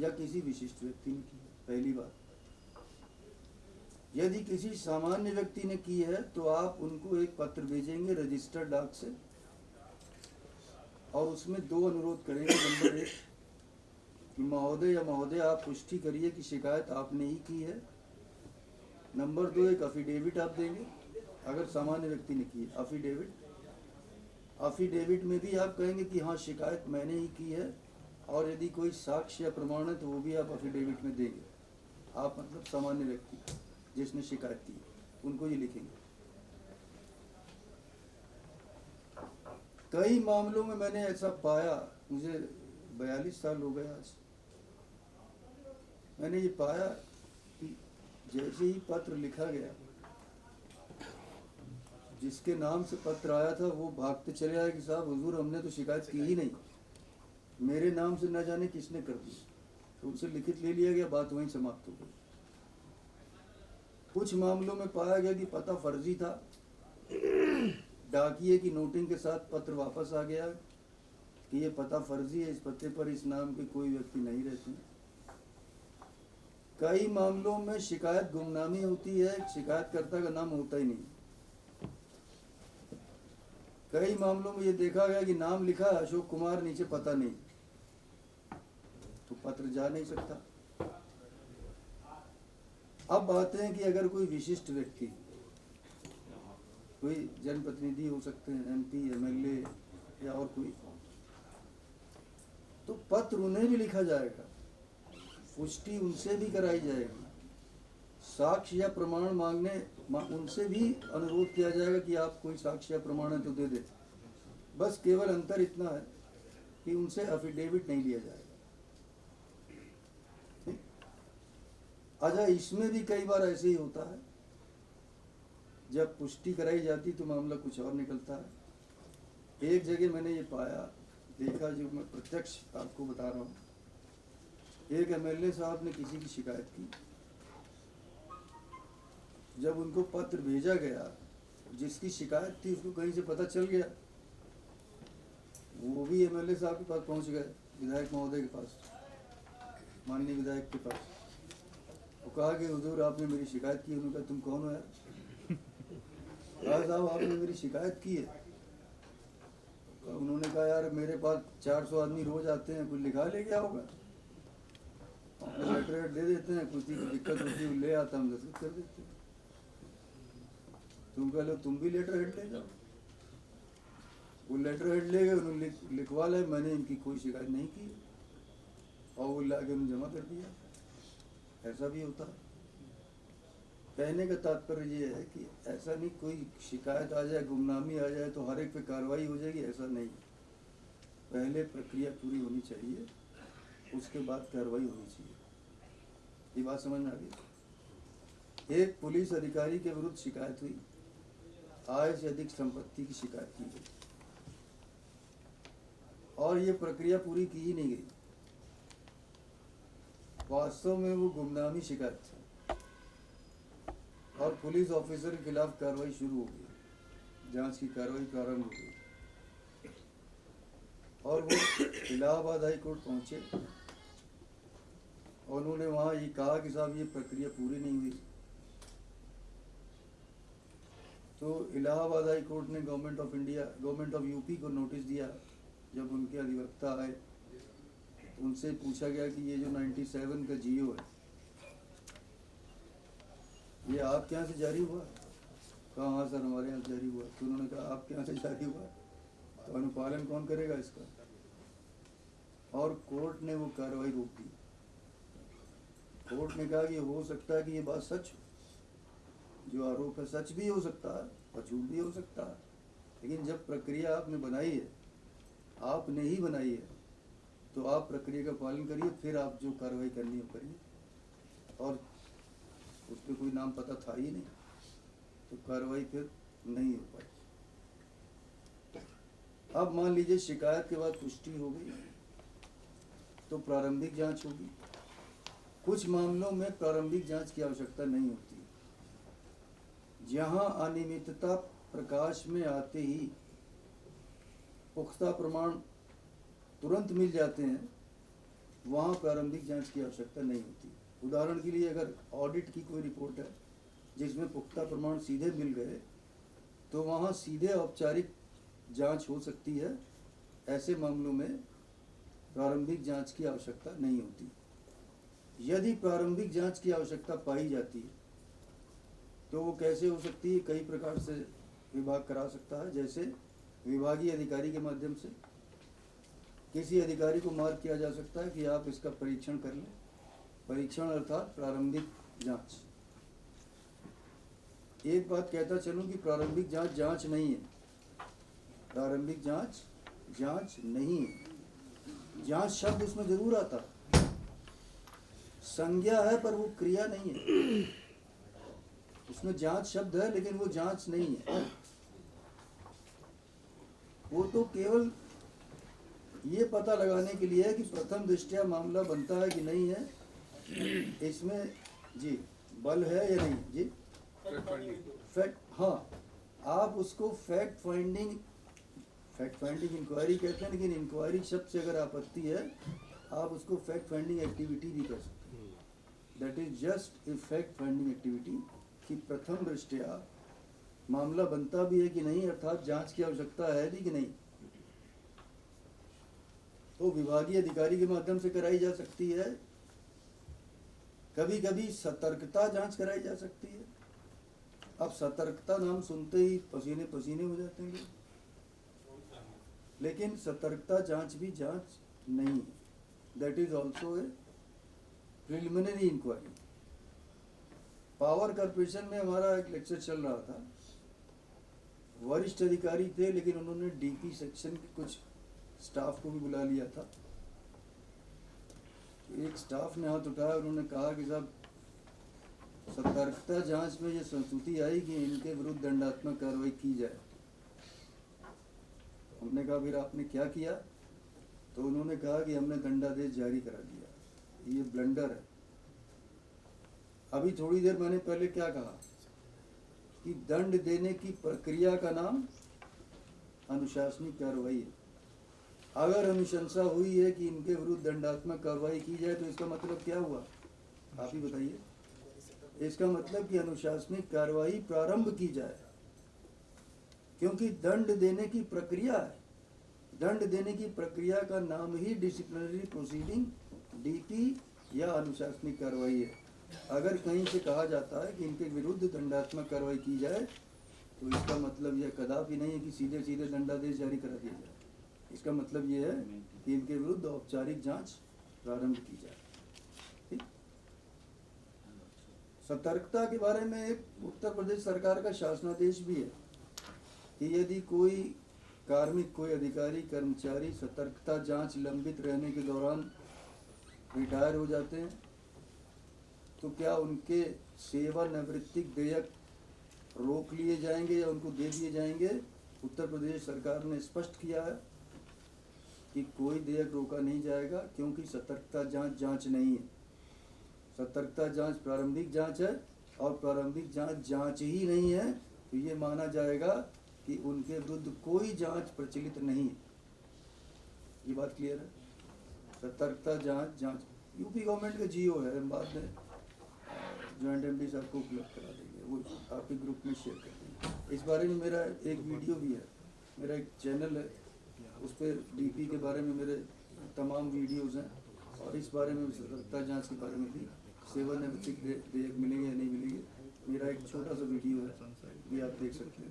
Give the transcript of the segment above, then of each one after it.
या किसी विशिष्ट व्यक्ति ने की है। पहली बात, यदि किसी सामान्य व्यक्ति ने की है तो आप उनको एक पत्र भेजेंगे रजिस्टर्ड डाक से, और उसमें 2 अनुरोध करेंगे। नंबर 1 कि महोदय या महोदय आप पुष्टि करिए कि शिकायत आपने ही की है। नंबर 2 एक अफिडेविट आप देंगे अगर सामान्य व्यक्ति ने की है। अफिडेविट में भी आप कहेंगे कि हाँ शिकायत मैंने ही की है, और यदि कोई साक्ष्य या प्रमाण है तो वो भी आप अफिडेविट में देंगे। आप मतलब सामान्य व्यक्ति जिसने शिकायत की उनको ये लिखेंगे। कई मामलों में मैंने ऐसा पाया, मुझे 42 साल हो गए आज, मैंने ये पाया कि जैसे ही पत्र लिखा गया, जिसके नाम से पत्र आया था वो भागते चले आए कि साहब हुजूर हमने तो शिकायत की ही नहीं, मेरे नाम से न जाने किसने कर दी। तो उनसे लिखित ले लिया गया, बात वहीं समाप्त हो गई। कुछ मामलों में पाया गया कि पता फर्जी था, डाकिए की नोटिंग के साथ पत्र वापस आ गया कि ये पता फर्जी है, इस पते पर इस नाम के कोई व्यक्ति नहीं रहते। कई मामलों में शिकायत गुमनामी होती है, शिकायतकर्ता का नाम होता ही नहीं। कई मामलों में ये देखा गया कि नाम लिखा है अशोक कुमार, नीचे पता नहीं, तो पत्र जा नहीं सकता। अब बात है कि अगर कोई विशिष्ट व्यक्ति, कोई जनप्रतिनिधि हो सकते हैं, एमपी, एमएलए या और कोई, तो पत्र उन्हें भी लिखा जाएगा, पुष्टि उनसे भी कराई जाएगी, साक्ष्य या प्रमाण मांगने उनसे भी अनुरोध किया जाएगा कि आप कोई साक्ष्य या प्रमाण है तो दे दे। बस केवल अंतर इतना है कि उनसे अफिडेविट नहीं लिया जाएगा। अच्छा, इसमें भी कई बार ऐसे ही होता है, जब पुष्टि कराई जाती तो मामला कुछ और निकलता है। एक जगह मैंने ये पाया, देखा, जो मैं प्रत्यक्ष आपको बता रहा हूँ। एक एमएलए साहब ने किसी की शिकायत की, जब उनको पत्र भेजा गया, जिसकी शिकायत थी उसको कहीं से पता चल गया, वो भी एमएलए साहब के पास पहुंच गए, विधायक महोदय के पास, माननीय विधायक के पास। वो कहा कि हुजूर आपने मेरी शिकायत की। उन्होंने कहा तुम कौन हो यार? कहा साहब आपने मेरी शिकायत की है। उन्होंने कहा यार मेरे पास 400 आदमी रोज आते हैं, कुछ लिखा ले गया होगा, लेटर हेड दे देते हैं, कुछ की दिक्कत होती है ले आता, हम दस्तखत कर देते हैं। तुम कह लो तुम भी लेटर हेड ले जाओ। वो लेटर हेड ले गए, उन्होंने लिखवा लिया मैंने इनकी कोई शिकायत नहीं की, और वो ला के उन्होंने जमा कर दिया। ऐसा भी होता है। कहने का तात्पर्य ये है कि ऐसा नहीं कोई शिकायत आ जाए, गुमनामी आ जाए तो हर एक पे कार्रवाई हो जाएगी, ऐसा नहीं। पहले प्रक्रिया पूरी होनी चाहिए, उसके बाद कार्रवाई होनी चाहिए। ये बात समझ में आ गई? एक पुलिस अधिकारी के विरुद्ध शिकायत हुई, आय से अधिक संपत्ति की शिकायत की गई, और ये प्रक्रिया पूरी की ही नहीं गई। वास्तव में वो गुमनामी शिकायत थी, और पुलिस ऑफिसर के खिलाफ कार्रवाई शुरू हो गई, जांच की कार्रवाई प्रारंभ हो गई, और वो इलाहाबाद हाई कोर्ट पहुंचे, और उन्होंने वहाँ ये कहा कि साहब ये प्रक्रिया पूरी नहीं हुई। तो इलाहाबाद हाई कोर्ट ने गवर्नमेंट ऑफ यूपी को नोटिस दिया। जब उनके अधिवक्ता आए, उनसे पूछा गया कि ये जो 97 का जीओ है, ये आपके यहाँ से जारी हुआ? कहा हाँ सर हमारे यहाँ से जारी हुआ। तो उन्होंने कहा आपके यहाँ से जारी हुआ तो अनुपालन कौन करेगा इसका? और कोर्ट ने वो कार्रवाई रोक दी। कोर्ट ने कहा कि हो सकता है कि ये बात सच हो, जो आरोप है सच भी हो सकता है और झूठ भी हो सकता है, लेकिन जब प्रक्रिया आपने बनाई है, आपने ही बनाई है, तो आप प्रक्रिया का पालन करिए, फिर आप जो कार्रवाई करनी हो करिए। और उस पर कोई नाम पता था ही नहीं, तो कार्रवाई फिर नहीं हो पाई। अब मान लीजिए शिकायत के बाद पुष्टि हो गई, तो प्रारंभिक जांच होगी। कुछ मामलों में प्रारंभिक जांच की आवश्यकता नहीं होती। जहां अनियमितता प्रकाश में आते ही पुख्ता प्रमाण तुरंत मिल जाते हैं, वहाँ प्रारंभिक जांच की आवश्यकता नहीं होती। उदाहरण के लिए अगर ऑडिट की कोई रिपोर्ट है जिसमें पुख्ता प्रमाण सीधे मिल गए तो वहाँ सीधे औपचारिक जांच हो सकती है। ऐसे मामलों में प्रारंभिक जांच की आवश्यकता नहीं होती। यदि प्रारंभिक जांच की आवश्यकता पाई जाती है तो वो कैसे हो सकती है? कई प्रकार से विभाग करा सकता है। जैसे विभागीय अधिकारी के माध्यम से किसी अधिकारी को मार्ग किया जा सकता है कि आप इसका परीक्षण कर लें। परीक्षण अर्थात प्रारंभिक जांच। एक बात कहता चलूं कि प्रारंभिक जांच जांच नहीं है। प्रारंभिक जांच जांच नहीं है। जांच शब्द उसमें जरूर आता है, संज्ञा है पर वो क्रिया नहीं है। उसमें जांच शब्द है लेकिन वो जांच नहीं है। वो तो केवल ये पता लगाने के लिए है कि प्रथम दृष्टया मामला बनता है कि नहीं है, इसमें जी बल है या नहीं। जी फैक्ट, हाँ, आप उसको फैक्ट फाइंडिंग इंक्वायरी कहते हैं, लेकिन इंक्वायरी शब्द से अगर आपत्ति है आप उसको फैक्ट फाइंडिंग एक्टिविटी भी कह सकते हैं। That is just a fact finding activity कि प्रथम दृष्टया मामला बनता भी है कि नहीं, अर्थात जांच की आवश्यकता है भी कि नहीं। तो विभागीय अधिकारी के माध्यम से कराई जा सकती है। कभी कभी सतर्कता जांच कराई जा सकती है। अब सतर्कता नाम सुनते ही पसीने पसीने हो जाते हैं, लेकिन सतर्कता जांच भी जांच नहीं है। That is also a preliminary inquiry. Power corporation में हमारा एक लेक्चर चल रहा था। वरिष्ठ अधिकारी थे लेकिन उन्होंने डीपी सेक्शन के कुछ स्टाफ को भी बुला लिया था। एक स्टाफ ने हाथ उठाया, उन्होंने कहा कि साहब सतर्कता जांच में ये संस्तुति आई कि इनके विरुद्ध दंडात्मक कार्रवाई की जाए। हमने कहा फिर आपने क्या किया? तो उन्होंने कहा कि हमने दंडादेश जारी करा दिया। ये ब्लंडर है। अभी थोड़ी देर मैंने पहले क्या कहा कि दंड देने की प्रक्रिया का नाम अनुशासनिक कार्रवाई है। अगर अनुशंसा हुई है कि इनके विरुद्ध दंडात्मक कार्रवाई की जाए तो इसका मतलब क्या हुआ? आप ही बताइए। इसका मतलब कि अनुशासनिक कार्रवाई प्रारंभ की जाए, क्योंकि दंड देने की प्रक्रिया है। दंड देने की प्रक्रिया का नाम ही डिसिप्लिनरी प्रोसीडिंग, डीपी या अनुशासनिक कार्रवाई है। अगर कहीं से कहा जाता है कि इनके विरुद्ध दंडात्मक कार्रवाई की जाए तो इसका मतलब यह कदापि नहीं है कि सीधे सीधे दंडादेश जारी करा दिया जाए। इसका मतलब यह है कि इनके विरुद्ध औपचारिक जांच प्रारंभ की जाए। ठीक। सतर्कता के बारे में एक उत्तर प्रदेश सरकार का शासनादेश भी है कि यदि कोई कार्मिक, कोई अधिकारी, कर्मचारी सतर्कता जांच लंबित रहने के दौरान रिटायर हो जाते हैं तो क्या उनके सेवानिवृत्तिक देयक रोक लिए जाएंगे या उनको दे दिए जाएंगे। उत्तर प्रदेश सरकार ने स्पष्ट किया है कि कोई देयक रोका नहीं जाएगा, क्योंकि सतर्कता जांच जांच नहीं है। सतर्कता जांच प्रारंभिक जांच है और प्रारंभिक जांच जांच ही नहीं है तो ये माना जाएगा कि उनके विरुद्ध कोई जांच प्रचलित नहीं है। ये बात क्लियर है। सतर्कता जांच जांच यूपी गवर्नमेंट का जीओ है, हम बाद में जॉइंट एमडी साहब को उपलब्ध करा देंगे, वो आपके ग्रुप में शेयर कर देंगे। इस बारे में मेरा एक वीडियो भी है, मेरा एक चैनल है, उस पर डीपी के बारे में मेरे तमाम वीडियोज़ हैं और इस बारे में सतर्कता जांच के बारे में भी सेवानिवृत्तिक देयक मिलेंगे या नहीं मिलेंगे, मेरा एक छोटा सा वीडियो है, भी आप देख सकते हैं।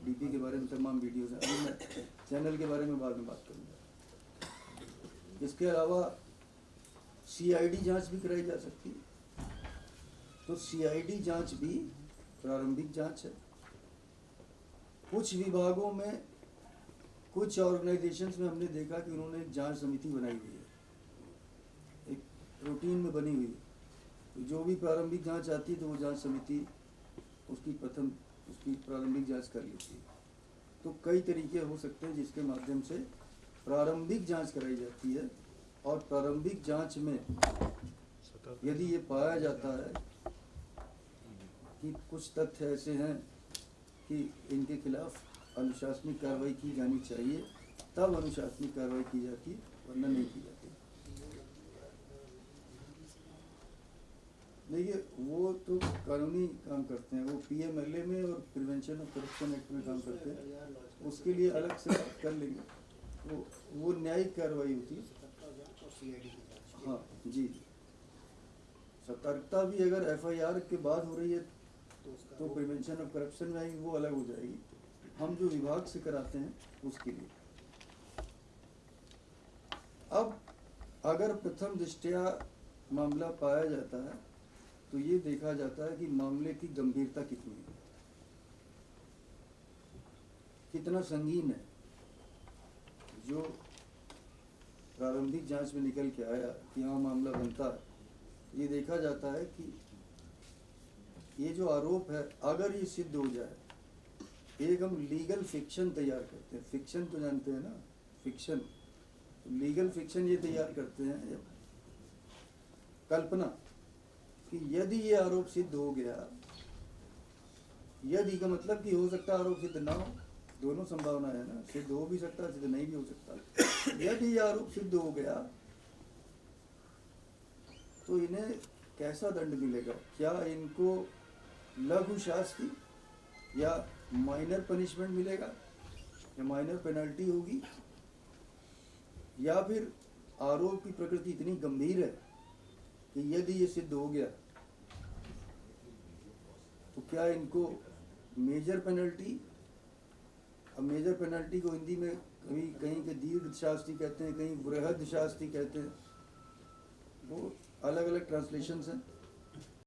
डीपी के बारे में तमाम वीडियोज़ हैं। अभी मैं चैनल के बारे में बाद में बात करूँगा। इसके अलावा सीआईडी जांच भी कराई जा सकती है। तो सीआईडी जांच भी प्रारंभिक जांच है। कुछ विभागों में, कुछ ऑर्गेनाइजेशंस में हमने देखा कि उन्होंने एक जांच समिति बनाई हुई है, एक रूटीन में बनी हुई है। तो जो भी प्रारंभिक जांच आती है तो वो जांच समिति उसकी प्रारंभिक जांच कर लेती है। तो कई तरीके हो सकते हैं जिसके माध्यम से प्रारंभिक जांच कराई जाती है। और प्रारंभिक जांच में यदि ये पाया जाता है कि कुछ तथ्य ऐसे हैं कि इनके खिलाफ अनुशासनिक कार्रवाई की जानी चाहिए, तब अनुशासनिक कार्रवाई की जाती है, वरना नहीं की जाती। देखिए वो तो कानूनी काम करते हैं, वो पीएमएलए में और प्रिवेंशन ऑफ करप्शन एक्ट में काम करते हैं, उसके लिए अलग से बात कर लेंगे। वो न्यायिक कार्रवाई होती है। हाँ जी, सतर्कता भी अगर एफआईआर के बाद हो रही है तो प्रिवेंशन ऑफ करप्शन में आएगी, वो अलग हो जाएगी। हम जो विभाग से कराते हैं उसके लिए। अब अगर प्रथम दृष्टया मामला पाया जाता है तो ये देखा जाता है कि मामले की गंभीरता कितनी है, कितना संगीन है। जो प्रारंभिक जांच में निकल के आया कि हाँ मामला बनता है, ये देखा जाता है कि ये जो आरोप है अगर ये सिद्ध हो जाए, एक हम लीगल फिक्शन तैयार करते हैं। फिक्शन तो जानते हैं ना, फिक्शन, लीगल फिक्शन ये तैयार करते हैं, कल्पना कि यदि ये आरोप सिद्ध हो गया, यदि का मतलब कि हो सकता है आरोप सिद्ध ना हो, दोनों संभावना है ना, सिद्ध हो भी सकता है, सिद्ध नहीं भी हो सकता। यदि ये आरोप सिद्ध हो गया तो इन्हें कैसा दंड मिलेगा? क्या इनको लघु शास्ति या माइनर पनिशमेंट मिलेगा, या माइनर पेनल्टी होगी, या फिर आरोप की प्रकृति इतनी गंभीर है कि यदि ये सिद्ध हो गया तो क्या इनको मेजर पेनल्टी, अब मेजर पेनल्टी को हिंदी में कभी कहीं के दीर्घ शास्ति कहते हैं, कहीं बृहद शास्ति कहते हैं, वो अलग अलग ट्रांसलेशंस हैं।